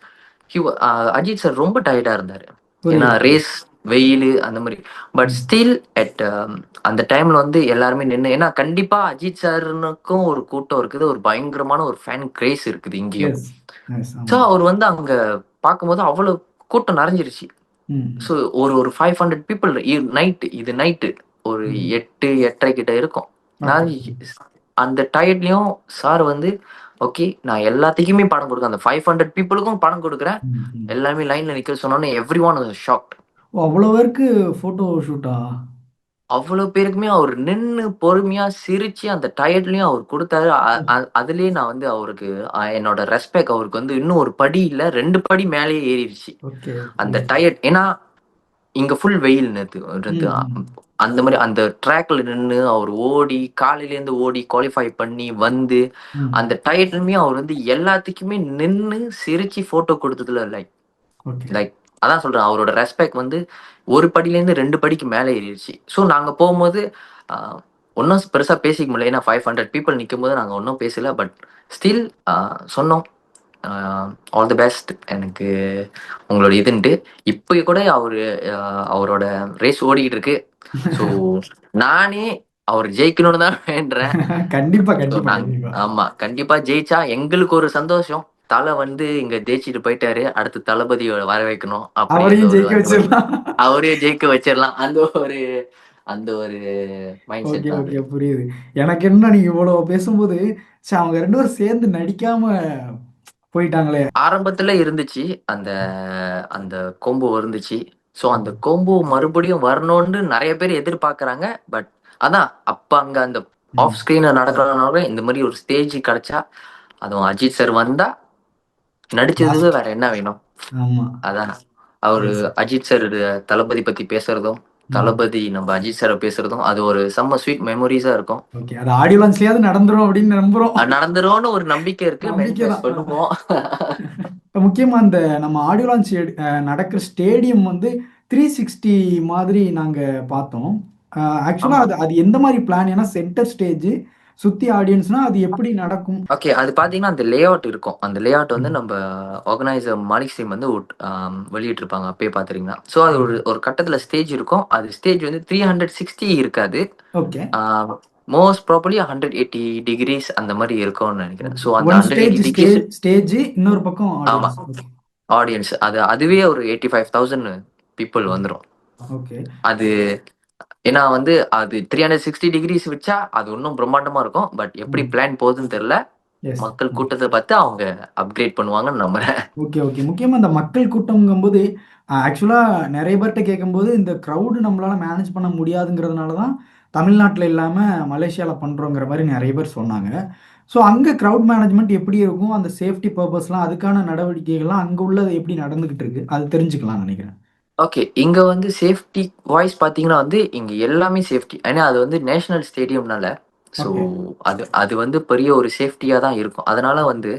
ஹி வ அ அஜித் சார் ரொம்ப டயர்டா இருந்தாரு. ஏன்னா புரியுது, புரியுது. ரேஸ், வெயிலு அந்த மாரி. பட் ம். ஸ்டில் அட் அந்த டைம்ல வந்து எல்லாருமே நின்னு ஏன்னா கண்டிப்பா அஜித் சாருனுக்கும் ஒரு கூட்டம் இருக்குது. ஒரு பயங்கரமான ஒரு ஃபேன் கிரேஸ் இருக்குது இங்கேயும். எஸ். எஸ். ஸோ ஆமா. அவர் வந்து அங்க பார்க்கும்போது அவ்வளோ கூட்டம் நெறஞ்சிருச்சு. ம். ஸோ ஒரு 500 பீப்பிள் இது நைட்டு ஒரு ம். 8, 8:30 கிட்ட இருக்கும். ஓகே. நான் அந்த டயர்ட்லயும் சார் வந்து, ஓகே நான் எல்லாத்துக்குமே பணம் குடுக்குறேன். அந்த 500 பீப்பிளுக்கும் பணம் குடுக்குறேன். ம். ம். எல்லாருமே லைன்ல நிக்க சொன்னோனே எவ்ரிஒன் வாஸ் ஷாக்ட். ஓ! அவ்வளோ பேருக்கு ஃபோட்டோ ஷூட்டா? அவ்வளோ பேருக்குமே அவர் நின்னு பொறுமையா சிரிச்சு அந்த டயர்ட்லயும் அவர் குடுத்தாரு. அ ம். அ அதிலேயே நான் வந்து அவருக்கு என்னோட ரெஸ்பெக்ட் அவருக்கு வந்து இன்னும் ஒரு படி இல்ல 2 படி மேலேயே ஏறிருச்சு. ஓகே. அந்த புரியுது. டயர்ட் ஏன்னா இங்க ஃபுல் வெயில் நேத்து நேத்து ம். ம். அந்த மாரி அந்த ட்ராக்ல நின்னு அவர் ஓடி, காலையிலேருந்து ஓடி குவாலிஃபை பண்ணி வந்து, ம். அந்த டயர்ட்லயுமே அவர் வந்து எல்லாத்துக்குமே நின்னு சிரிச்சு ஃபோட்டோ குடுத்ததுல லைக் ஓகே. லைக் அதான் சொல்றேன். அவரோட ரெஸ்பெக்ட் வந்து ஒரு படியிலேருந்து 2 படிக்கு மேல ஏறிருச்சு. ஸோ நாங்க போம்போது அ ஒண்ணும் பெருசா பேசிக்க முடியல. ஏன்னா 500 பீப்பிள் நிக்கும்போது நாங்க ஒண்ணும் பேசல. பட் ஸ்டில் அ சொன்னோம். அ ஆல் தி பெஸ்ட் எனக்கு உங்களோட இதுன்ட்டு. இப்ப கூட அ அவரோட ரேஸ் ஓடிக்கிட்டு இருக்கு. ஸோ நானே அவர் ஜெயிக்கணும்னு தான் வேண்டுறேன். கண்டிப்பா, ஸோ கண்டிப்பா, கண்டிப்பா. ஆமா. கண்டிப்பா ஜெயிச்சா எங்களுக்கு ஒரு சந்தோஷம். தல வந்து இங்க ஜெயிச்சுட்டு போயிட்டாரு. அடுத்து தளபதிய வர வைக்கணும். அப்படின்ற அவரையும் ஒரு ஜெயிக்க அந்த ஒரு வச்சிரலாம். அவரையும் ஜெயிக்க வச்சிரலாம். அந்த ஒரு மைண்ட் ஓகே, செட் தான் அது. ஓகே. புரியுது. எனக்கு என்ன நீங்க இவ்வளோ பேசும்போது, ச்சே அவங்க 2 பேரும் சேர்ந்து நடிக்காம போயிட்டாங்களே! ஆரம்பத்துல இருந்துச்சு. அந்த அந்த கோம்போ இருந்துச்சு. ஸோ அந்த கோம்போ மறுபடியும் வரணும்னு நெறைய பேர் எதிர்பார்க்கறாங்க. பட் அதான் அப்ப அங்க அந்த ஆஃப் ம். ஸ்க்ரீன்ல நடக்கிறனால இந்த மாரி ஒரு ஸ்டேஜ் கிடைச்சா, அதுவும் அஜித் சார் வந்தா நடிச்சதுக்கு லாஸ்ட். வேற என்ன வேணும்? ஆமா. அதான். அவரு எஸ். அஜித் சார் தளபதி பத்தி பேசுறதும், ம். தளபதி நம்ம அஜித் சார பேசுறதும், அது ஒரு செம்ம ஸ்வீட் மெமோரீஸா இருக்கும். ஓகே. அது ஆடியோ லான்ச்லயாவது நடந்துரும் அப்படின்னு நம்புறோம். அது நடந்துரும்னு ஒரு நம்பிக்கை இருக்கு. நம்பிக்கை மேனிஃபெஸ்ட் தான். பண்ணுவோம். இப்ப முக்கியமா அந்த நம்ம ஆடியோ லான்ச் நடக்கிற ஸ்டேடியம் வந்து 360 மாதிரி நாங்க பார்த்தோம். ஆக்சுவலா ஆமா. அது அது எந்த மாரி பிளான்? ஏன்னா சென்டர் ஸ்டேஜ் சுத்தி ஆடியன்ஸ்னா அது எப்படி நடக்கும்? ஓகே. அது பார்த்தீங்கன்னா, அந்த லே அவுட் இருக்கும். அந்த லே அவுட் வந்து ம். நம்ப ஆர்கனைசர் மாலிக் ஸ்ட்ரீம் வந்து வெளியிட்டிருப்பாங்க. அப்பயே பார்த்துருந்தீங்கன்னா. ஸோ அது ஒரு ம். ஒரு கட்டத்தில ஸ்டேஜ் இருக்கும். அது ஸ்டேஜ் வந்து 360 இருக்காது. ஓகே. ஆ மோஸ்ட் ப்ராபப்லி 180 டிகிரீஸ் அந்த மாரி இருக்கும்னு நெனைக்கிறேன். ஓகே. ஸோ அந்த ஒன் 180 ஸ்டேஜ் டிகிரீஸ் ஸ்டேஜ் இன்னொரு பக்கம் ஆமா. ஆடியன்ஸ். ஓகே. ஆடியன்ஸ். அதுவே ஒரு 85,000 பீப்பிள் ம். வந்துரும். ஓகே. அது ஏன்னா வந்து அது 360 டிகிரீஸ் வச்சா, அது இன்னும் பிரம்மாண்டமா இருக்கும். பட் எப்படி ம். பிளான் போகுதுன்னு தெரியல. எஸ். மக்கள் ம். கூட்டத்த பார்த்து அவங்க அப்கிரேட் பண்ணுவாங்கன்னு நம்புறேன். Okay, okay. முக்கியமா இந்த மக்கள் கூட்டம்ங்கும்போது, ஆக்சுவலா நெறைய பேர்ட்ட கேட்கும்போது, இந்த கிரவுட் நம்மளால மேனேஜ் பண்ண முடியாதுங்கிறதுனால தான், தமிழ்நாட்ல இல்லாம மலேசியால பண்றோங்கிற மாரி நெறைய பேர் சொன்னாங்க. ஸோ அங்க கிரவுட் மேனேஜ்மென்ட் எப்படி இருக்கும்? அந்த சேஃப்டி பர்ப்பஸ்லாம் அதுக்கான நடவடிக்கைகள்லாம் அங்க உள்ளது எப்படி நடந்துகிட்டு இருக்கு? அது தெரிஞ்சுக்கலாம்னு நெனைக்கிறேன். ஓகே. இங்க வந்து சேஃப்டி வாய்ஸ் பார்த்தீங்கன்னா வந்து, இங்க எல்லாமே சேஃப்டி. ஏன்னா அது வந்து நேஷனல் ஸ்டேடியம்னால, ஸோ ஓகே. அது அது வந்து பெரிய ஒரு சேஃப்டியா தான் இருக்கும். அதனால வந்து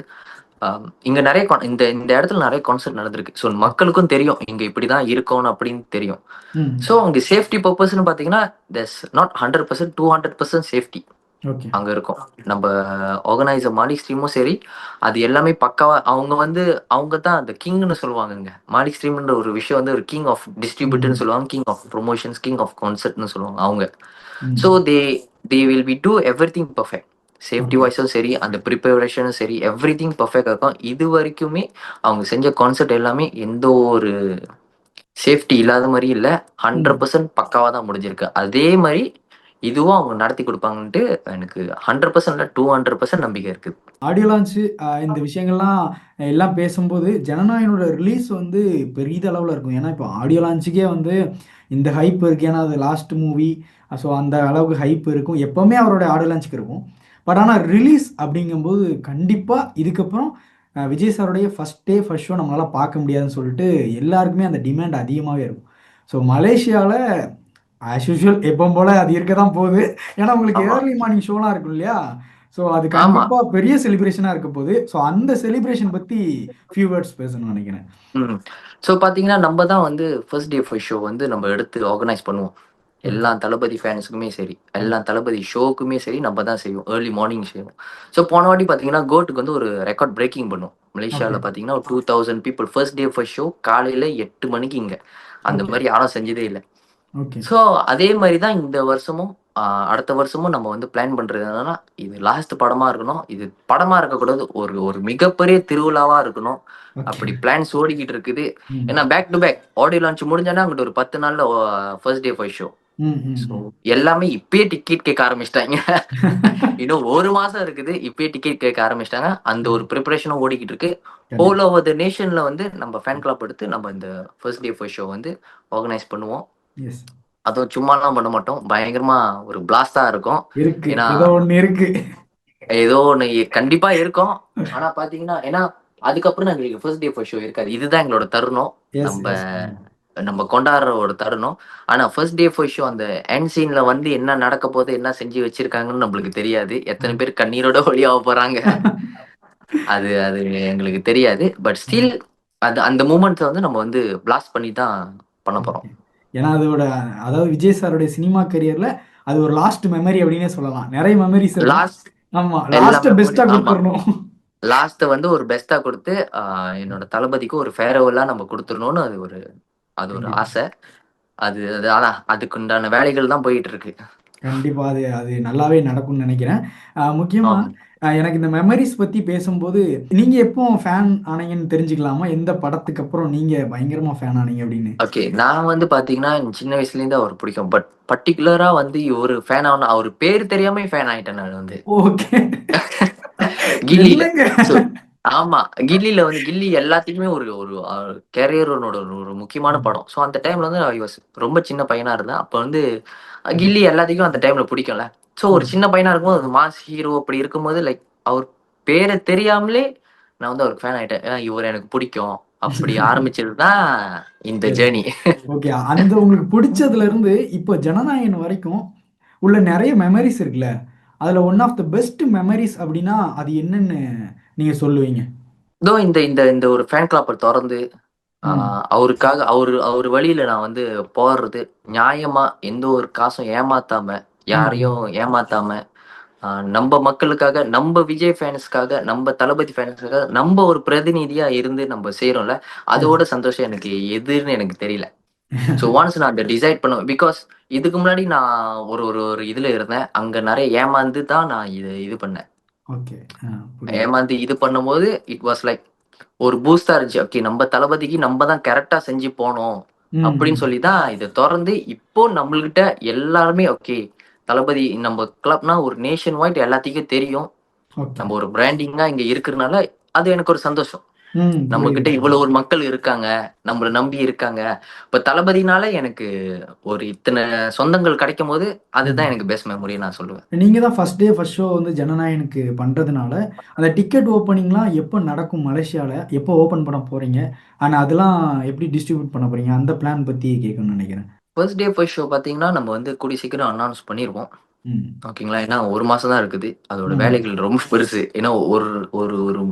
இங்க நெறைய இந்த இந்த இடத்துல நெறைய கான்சர்ட் நடந்திருக்கு. ஸோ மக்களுக்கும் தெரியும். இங்க இப்படிதான் இருக்கணும் அப்படின்னு தெரியும். ஸோ ம். அங்க சேஃப்டி பர்ப்பஸ்ன்னு பார்த்தீங்கன்னா, தேர்ஸ் நாட் 100% 200% சேஃப்டி ஓகே. அங்க இருக்கும். நம்ப ஆர்கனைசர் மாலிக் ஸ்ட்ரீமும் சரி, அது எல்லாமே பக்காவா அவங்க வந்து அவங்க தான் அந்த கிங்ன்னு சொல்லுவாங்கங்க. மாலிக் ஸ்ட்ரீம்ன்ற ஒரு விஷயம் வந்து ஒரு கிங் ஆஃப் டிஸ்ட்ரிபியூட்டர்ன்னு ம். சொல்லுவாங்க. King of promotions, king of கான்சர்ட்ன்னு சொல்லுவாங்க அவங்க. ஸோ ம். They will be do everything perfect. Safety okay. வைஸும் சரி, அந்த ப்ரிப்பரேஷனும் சரி, எவ்ரிதிங் பெர்ஃபெக்ட்டா இருக்கும். இதுவரைக்குமே அவங்க செஞ்ச கான்செர்ட் எல்லாமே எந்த ஒரு சேஃப்டி இல்லாத மாரி இல்ல. ம். 100% பக்காவா தான் முடிஞ்சிருக்கு. அதே மாரி இதுவும் அவங்க நடத்தி கொடுப்பாங்கன்ட்டு எனக்கு 100% 200% நம்பிக்கை இருக்குது. ஆடியோ லான்ச் இந்த விஷயங்கள்லாம் எல்லாம் பேசும்போது ஜனநாயகனோட ரிலீஸ் வந்து பெரிதளவுல இருக்கும். ஏன்னா, இப்போ ஆடியோ லான்ச்சுக்கே வந்து இந்த ஹைப் இருக்கு. ஏன்னா, அது லாஸ்ட் மூவி. ஸோ அந்த அளவுக்கு ஹைப் இருக்கும். எப்பவுமே அவரோட ஆடியோ லான்ச்சுக்கு இருக்கும். பட் ஆனா ரிலீஸ் அப்படிங்கும்போது கண்டிப்பா இதுக்கப்புறம் விஜய் சாருடைய ஃபர்ஸ்ட் டே, ஃபர்ஸ்ட் ஷோ நம்மளால பார்க்க முடியாதுன்னு சொல்லிட்டு எல்லாருக்குமே அந்த டிமாண்ட் அதிகமாவே இருக்கும். ஸோ மலேசியால ஆஸ் யூசுவல் எப்பவும் போல அது இருக்க தான் போகுது. ஏன்னா, உங்களுக்கு ஆமா, ஏர்லி மார்னிங் ஷோலாம் இருக்கும் இல்லையா? ஸோ அது ஆமா. கண்டிப்பா பெரிய செலிப்ரேஷனா இருக்க போகுது. ஸோ அந்த செலிப்ரேஷன் பத்தி ஃபியூ வேர்ட்ஸ் பேசணும்னு நினைக்கிறேன். ம். ஸோ பார்த்தீங்கன்னா, நம்ம தான் வந்து ஃபர்ஸ்ட் டே ஃபர்ஸ்ட் ஷோ வந்து நம்ம எடுத்து ஆர்கனைஸ் பண்ணுவோம். ம். எல்லா தளபதி ஃபேன்ஸுக்குமே சரி, ம். எல்லா தளபதி ஷோக்குமே சரி நம்ம தான் செய்வோம். ஏர்லி மார்னிங் செய்வோம். ஸோ போன வாட்டி பார்த்தீங்கன்னா, கோட்டுக்கு வந்து ஒரு ரெக்கார்ட் பிரேக்கிங் பண்ணோம். ஓகே. மலேசியால பார்த்தீங்கன்னா, ஒரு 2000 people first day first show காலையில 8 மணிக்கு இங்க. அந்த ஓகே. மாரி யாரும் செஞ்சதே இல்ல. ஓகே. ஸோ அதே மாரி தான் இந்த வருஷமும், அடுத்த வருஷமும் நம்ம வந்து பிளான் பண்றது என்னன்னா, இது லாஸ்ட் படமா இருக்கணும். இது படமா இருக்கக்கூடாது. ஒரு ஒரு மிகப்பெரிய திருவிழாவா இருக்கணும். ஓகே. அப்படி பிளான்ஸ் ஓடிக்கிட்டு இருக்குது. ம். ஏன்னா back to back audio launch முடிஞ்சோனே அங்கிட்டு ஒரு 10 நாள்ல ஃபர்ஸ்ட் டே ஃபர்ஸ்ட் ஷோ. ம். ம். ஸோ ம். எல்லாமே இப்பயே டிக்கெட் கேட்க ஆரம்பிச்சுட்டாங்க. இன்னும் 1 மாசம் இருக்குது. இப்பயே டிக்கெட் கேட்க ஆரம்பிச்சுட்டாங்க. அந்த ஒரு ம். பிரிப்பரேஷனும் ஓடிக்கிட்டு இருக்கு. ஹோல் கண்டிப்பா. ஓவர் த நேஷன்ல வந்து நம்ம ஃபேன் கிளப் எடுத்து நம்ம இந்த ஃபர்ஸ்ட் டே ஃபர்ஸ்ட் ஷோ வந்து ஆர்கனைஸ் பண்ணுவோம். எஸ். அதுவும் சும்மாலாம் பண்ண மாட்டோம். பயங்கரமா ஒரு பிளாஸ்டா இருக்கும். இருக்கு. ஏன்னா, ஏதோ ஒண்ணு இருக்கு. ஏதோ ஒண்ணு கண்டிப்பா இருக்கும். ஆனா பார்த்தீங்கன்னா, ஏன்னா அதுக்கப்புறம் எங்களுக்கு ஃபர்ஸ்ட் டே ஃபர்ஸ்ட் ஷோ இருக்காது. இதுதான் எங்களோட தருணம். எஸ். நம்ப எஸ். ம். நம்ம கொண்டாடுற ஒரு தருணம். ஆனா ஃபர்ஸ்ட் டே ஃபர்ஸ்ட் ஷோ அந்த எண்ட் சீன்ல வந்து என்ன நடக்க போது, என்ன செஞ்சு வச்சிருக்காங்கன்னு நம்மளுக்கு தெரியாது. எத்தன ம். பேர் கண்ணீரோட வெளியாக போறாங்க. அது அது எங்களுக்கு தெரியாது. பட் ஸ்டில் அது அந்த மூமெண்ட்ஸ வந்து நம்ம வந்து பிளாஸ்ட் பண்ணி தான் பண்ண போறோம். ஓகே. ஏன்னா அதோட அதாவது விஜய் சாருடைய சினிமா கரியர்ல அது ஒரு லாஸ்ட் மெமரி அப்படின்னே சொல்லலாம். நெறைய மெமரிஸ் இருக்கும். லாஸ்ட் ஆமா. எல்லா லாஸ்ட்ட பெஸ்ட்டா மெமரியும் ஆமா. குடுத்துறணும். லாஸ்ட்ட வந்து ஒரு பெஸ்ட்டா குடுத்து, என்னோட தளபதிக்கு ஒரு ஃபேர்வெல்லா நம்ம குடுத்துறணும்னு அது ஒரு அது ஒரு கண்டிப்பா. ஆசை. அது அது ஆனா அதுக்குண்டான வேலைகள் தான் போயிட்டு இருக்கு. கண்டிப்பா. அது அது நல்லாவே நடக்கும்னு நெனைக்கிறேன். முக்கியமா ஆமா. எனக்கு இந்த மெமரீஸ் பத்தி பேசும்போது, நீங்க எப்போ ஃபேன் ஆனீங்கன்னு தெரிஞ்சுக்கலாமா? எந்த படத்துக்கு அப்புறம் நீங்க பயங்கரமா ஃபேன் ஆனீங்க அப்படின்னு? ஓகே. நான் வந்து பார்த்தீங்கன்னா, சின்ன வயசுலேருந்து அவர பிடிக்கும். பட் பர்ட்டிகுலரா வந்து இவரு ஃபேன் ஆன அவரு பேரு தெரியாமயே ஃபேன் ஆயிட்டேன் நான் வந்து. ஓகே. கில்லில. என்னங்க? ஸோ ஆமா. கில்லில வந்து கில்லி எல்லாத்துக்குமே ஒரு ஒரு கேரியரோட ஒரு ஒரு முக்கியமான ம். படம். ஸோ அந்த டைம்ல வந்து ஐ வாஸ் ரொம்ப சின்ன பையனா இருந்தேன். அப்ப வந்து கில்லி எல்லாத்துக்கும் அந்த டைம்ல பிடிக்கும்ல. ஸோ ஒரு ம். சின்ன பையனா இருக்கும்போது ஒரு மாஸ் ஹீரோ அப்படி இருக்கும்போது லைக் அவர் பேர தெரியாமலே நான் வந்து அவருக்கு ஃபேன் ஆயிட்டேன். இவர எனக்கு பிடிக்கும். அப்படி ஆரம்பிச்சது தான் இந்த சரி. ஜர்னி. ஓகே. அந்த உங்களுக்கு புடிச்சதுல இருந்து இப்போ ஜனநாயகன் வரைக்கும் உள்ள நெறைய மெமரீஸ் இருக்குல்ல. அதுல one of the best memories அப்டின்னா, அது என்னன்னு நீங்க சொல்லுவீங்க? இதோ இந்த இந்த இந்த ஒரு ஃபேன் கிளப்ப தொறந்து ம். அவருக்காக அவரு அவரு வழியில நான் வந்து போறது நியாயமா எந்த ஒரு காசும் ஏமாத்தாம, ம். யாரையும் ஏமாத்தாம, நம்ப மக்களுக்காக, நம்ப விஜய் ஃபேன்ஸ்க்காக, நம்ப தளபதி ஃபேன்ஸ்க்காக, நம்ப ஒரு பிரதிநிதியா இருந்து நம்ப செய்றோம்ல, எஸ். அதோட சந்தோஷம் எனக்கு எதுன்னு எனக்கு தெரியல. ஸோ ஒன்ஸ் நான் அத டிசைட் பண்ணுவேன். பிகாஸ் இதுக்கு முன்னாடி நான் ஒரு ஒரு ஒரு இதுல இருந்தேன். அங்க நெறைய ஏமாந்து தான் நான் இது இது பண்ணேன். ஓகே. புரியுது. ஏமாந்து இது பண்ணும்போது, இட் வாஸ் லைக் ஒரு பூஸ்ட்டா இருந்துச்சு. ஓகே நம்ப தளபதிக்கு நம்ப தான் கரெக்ட்டா செஞ்சு போனோம். ம். அப்படின்னு ம். சொல்லி தான் இத தொறந்து இப்போ நம்மள்கிட்ட எல்லாருமே ஓகே. தளபதி நம்ம கிளப்னா ஒரு நேஷன் வைட் எல்லாத்துக்கும் தெரியும். ஓகே. நம்ம ஒரு பிராண்டிங்கா இங்க இருக்கிறனால, அது எனக்கு ஒரு சந்தோஷம். ம். நம்ம புரியுது, கிட்ட புரியுது. இவ்வளவு ஒரு மக்கள் இருக்காங்க. நம்மள நம்பி இருக்காங்க. இப்ப தளபதினால எனக்கு ஒரு இத்தன சொந்தங்கள் கிடைக்கும்போது, அதுதான் ம். எனக்கு பெஸ்ட் மெமரின்னு நான் சொல்லுவேன். நீங்க தான் ஃபர்ஸ்ட் டே ஃபர்ஸ்ட் ஷோ வந்து ஜனநாயகனுக்கு பண்றதுனால, அந்த டிக்கெட் ஓப்பனிங்லாம் எப்ப நடக்கும் மலேசியால? எப்போ ஓப்பன் பண்ண போறீங்க? அண்ட் அதெல்லாம் எப்படி டிஸ்ட்ரிபியூட் பண்ண போறீங்க? அந்த பிளான் பத்தி கேட்கணும்னு நெனைக்கிறேன். ஃபர்ஸ்ட் டே ஃபர்ஸ்ட் ஷோ பார்த்தீங்கன்னா, நம்ம வந்து கூடிய சீக்கிரம் அனௌன்ஸ் பண்ணிருவோம். ம். ஓகேங்களா. ஏன்னா 1 மாசம் தான் இருக்குது. அதோட ம். வேலைகள் ரொம்ப பெருசு. ஏன்னா ஒரு ஒரு ஒரு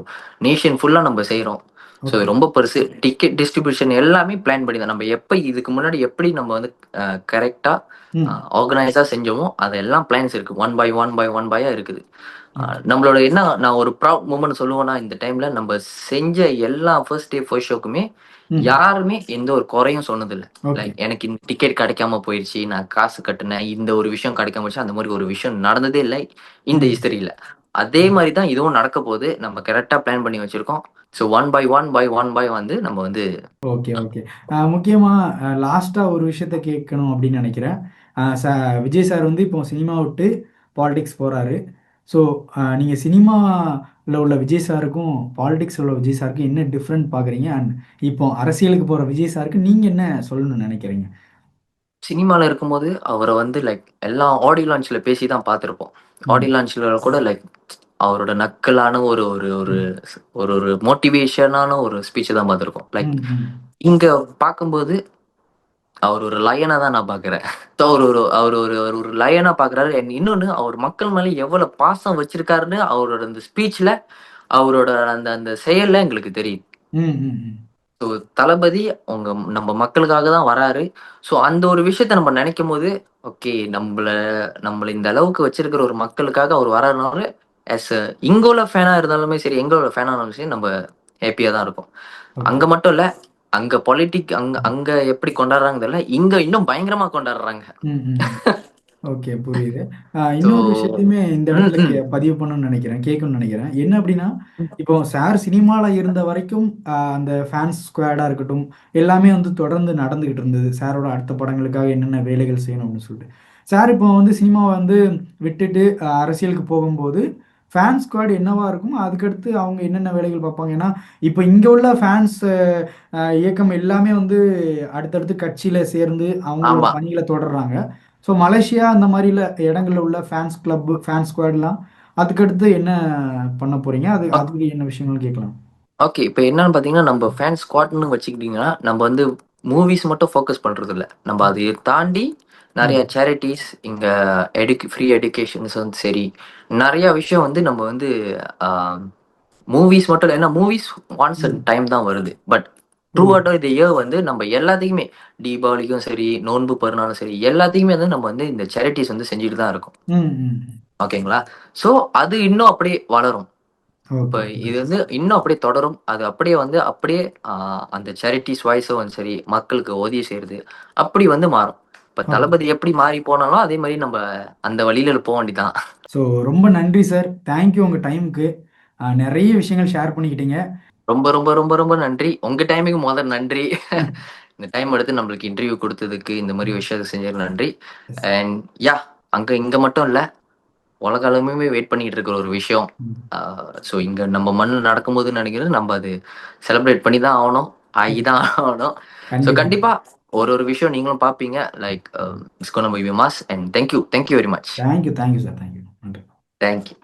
நேஷன் ஃபுல்லா நம்ம செய்றோம். So okay. இது ரொம்ப பெருசு. டிக்கெட் டிஸ்ட்ரிபியூஷன் எல்லாமே பிளான் பண்ணி தான். நம்ம எப்ப இதுக்கு முன்னாடி எப்படி நம்ம வந்து கரெக்ட்டா ம். ஆர்கனைஸா செஞ்சோமோ, அதெல்லாம் பிளான்ஸ் இருக்கு. One by one by one பையா இருக்குது. ஓகே. நம்மளோட என்ன நான் ஒரு ப்ரவுட் மூமெண்ட் சொல்லுவேன்னா, இந்த டைம்ல நம்ம செஞ்ச எல்லா ஃபர்ஸ்ட் டே ஃபர்ஸ்ட் ஷோக்குமே ம். யாருமே எந்த ஒரு குறையும் சொன்னதில்ல. ஓகே. லைக் எனக்கு இந்த டிக்கெட் கிடைக்காம போயிருச்சு. நான் காசு கட்டுனேன். இந்த ஒரு விஷயம் கிடைக்காம போயிருச்சு. அந்த மாரி ஒரு விஷயம் நடந்ததே இல்ல. இந்த ம். ஹிஸ்டரியில. அதே மாதிரி தான் இதுவும் நடக்க போகுது. நம்ம கரெக்டா பிளான் பண்ணி வச்சிருக்கோம். ஸோ ஒன் பை வந்து நம்ம வந்து ஓகே, ஓகே. முக்கியமா லாஸ்ட்டா ஒரு விஷயத்த கேட்கணும் அப்படின்னு நினைக்கிறேன். அ ச விஜய் சார் வந்து இப்போ சினிமா விட்டு பாலிடிக்ஸ் போறாரு. ஸோ நீங்க சினிமால உள்ள விஜய் சாருக்கும், பாலிடிக்ஸ்ல உள்ள விஜய் சாருக்கும் என்ன டிஃபரெண்ட் பார்க்குறீங்க? அண்ட் இப்போ அரசியலுக்கு போற விஜய் சாருக்கு நீங்க என்ன சொல்லணும்னு நினைக்கிறீங்க? சினிமால இருக்கும்போது அவர வந்து லைக் எல்லா ஆடியோ லான்ச்ல பேசி தான் பார்த்துருப்போம். ம். ஆடியோ லான்ச்ல கூட லைக் அவரோட நக்கலான ஒரு ஒரு ஒரு ம். ஒரு ஒரு மோட்டிவேஷனான ஒரு ஸ்பீச் தான் பார்த்துருக்கோம். லைக் ம். ம். இங்க பார்க்கும்போது அவர் ஒரு லயனா தான் நான் பார்க்குறேன். ஸோ அவர் ஒரு லயனா பார்க்குறாரு. அண்ட் இன்னொன்னு அவர் மக்கள் மேல எவ்வளவு பாசம் வச்சிருக்காருன்னு அவரோட அந்த ஸ்பீச்ல, அவரோட அந்த அந்த செயல்ல எங்களுக்கு தெரியுது. ம். ம். ம். ஸோ தளபதி அவங்க நம்ம மக்களுக்காக தான் வராரு. ஸோ அந்த ஒரு விஷயத்த நம்ம நினைக்கும்போது, ஓகே நம்மள நம்மள இந்த அளவுக்கு வச்சிருக்கிற ஒரு மக்களுக்காக அவர் வராருனால, ஆஸ் அ இங்க உள்ள ஃபேனா இருந்தாலுமே சரி, எங்க உள்ள ஃபேனா இருந்தாலும் சரி, நம்ம ஹேப்பியா தான் இருக்கோம். ஓகே. அங்க மட்டும் இல்ல, அங்க பொலிட்டிக் அங்க அங்க எப்படி கொண்டாடுறாங்கன்னு தெரியல. இங்க இன்னும் பயங்கரமா கொண்டாடுறாங்க. ம். ம். ஓகே, புரியுது. ஸோ இன்னொரு விஷயத்தையுமே இந்த ம், இடத்துல ம். பதிவு பண்ணணும்னு நினைக்கிறேன். கேட்கணும்னு நினைக்கிறேன். என்ன அப்படின்னா, இப்போ சார் சினிமால இருந்த வரைக்கும் அந்த ஃபேன்ஸ் ஸ்குவாடா இருக்கட்டும், எல்லாமே வந்து தொடர்ந்து நடந்துகிட்டு இருந்தது. சாரோட அடுத்த படங்களுக்காக என்னென்ன வேலைகள் செய்யணும் அப்படின்னு சொல்லிட்டு. சார் இப்போ வந்து சினிமாவ வந்து விட்டுட்டு அரசியலுக்கு போகும்போது, ஃபேன் ஸ்குவாட் என்னவா இருக்குமோ, அதுக்கடுத்து அவங்க என்னென்ன வேலைகள் பார்ப்பாங்க. ஏன்னா, இப்போ இங்க உள்ள ஃபேன்ஸ் இயக்கம் எல்லாமே வந்து அடுத்தடுத்து கட்சியில சேர்ந்து அவங்களோட ஆமா. பணிகள தொடர்றாங்க. ஸோ மலேசியா அந்த மாரில இடங்கள்ல உள்ள ஃபேன்ஸ் கிளப், ஃபேன் ஸ்குவாட்லாம் அதுக்கடுத்து என்ன பண்ண போறீங்க? அதுக்கு என்ன விஷயங்கள் கேட்கலாம்? ஓகே. இப்ப என்னன்னு பார்த்தீங்கன்னா, நம்ம ஃபேன் ஸ்குவாட்ன்னு வச்சுக்கிட்டீங்கன்னா, நம்ம வந்து மூவிஸ் மட்டும் ஃபோக்கஸ் பண்றது இல்ல. நம்ம ம். அதைய தாண்டி நெறைய ம். சேரிட்டீஸ், இங்க ஃப்ரீ எடுகேஷன்ஸ் வந்து சரி, நெறைய விஷயம் வந்து நம்ம வந்து ஆ மூவிஸ் மட்டும் இல்ல. ஏன்னா மூவிஸ் ஒன்ஸ் அ ம். டைம் தான் வருது. பட் த்ரூ புரியுது. அவுட் தி இயர் வந்து நம்ம எல்லாத்தையுமே தீபாவளிக்கும் சரி, நோன்பு பெருநாளும் சரி, எல்லாத்தையுமே வந்து நம்ம வந்து இந்த சேரிட்டீஸ் வந்து செஞ்சுட்டு தான் இருக்கோம். ம். ம். ஓகேங்களா? ஸோ அது இன்னும் அப்படியே வளரும். இப்ப ஓகே, இது புரியுது. வந்து இன்னும் அப்படியே தொடரும். அது அப்படியே வந்து அப்படியே அந்த சேரிட்டீஸ் வாய்ஸும் சரி, மக்களுக்கு உதவி செய்றது, அப்படி வந்து மாறும். இப்ப ஓகே. தளபதி எப்படி மாறி போனாலும், அதே மாரி நம்ப அந்த வழியில போ வேண்டியதான். ஸோ ரொம்ப நன்றி சார். தேங்க் யூ உங்க டைமுக்கு. நெறைய விஷயங்கள் ஷேர் பண்ணிக்கிட்டீங்க. ரொம்ப, ரொம்ப, ரொம்ப, ரொம்ப நன்றி. உங்க டைமுக்கு மொத நன்றி. ம். இந்த டைம் எடுத்து நம்மளுக்கு இன்டர்வியூ குடுத்ததுக்கு, இந்த மாரி ம். விஷயத்த செஞ்சதுக்கு நன்றி. எஸ். அண்ட் இங்க மட்டும் இல்ல, உலக அளவுமே வெயிட் பண்ணிட்டு இருக்கிற ஒரு விஷயம். ம். ஸோ இங்க நம்ம மண்ணுல நடக்கும்போதுன்னு நெனைக்கிறேன், நம்ம அது செலிப்ரேட் பண்ணி தான் ஆவணும். ஆகி ஓகே. தான் ஆவணும். ஸோ கண்டிப்பா. கண்டிப்பா ஒரு ஒரு விஷயம் நீங்களும் பார்ப்பீங்க. Like it's gonna be mass and thank you. Thank you very much. Thank you, thank you sir. Thank you. நன்றி. Thank you.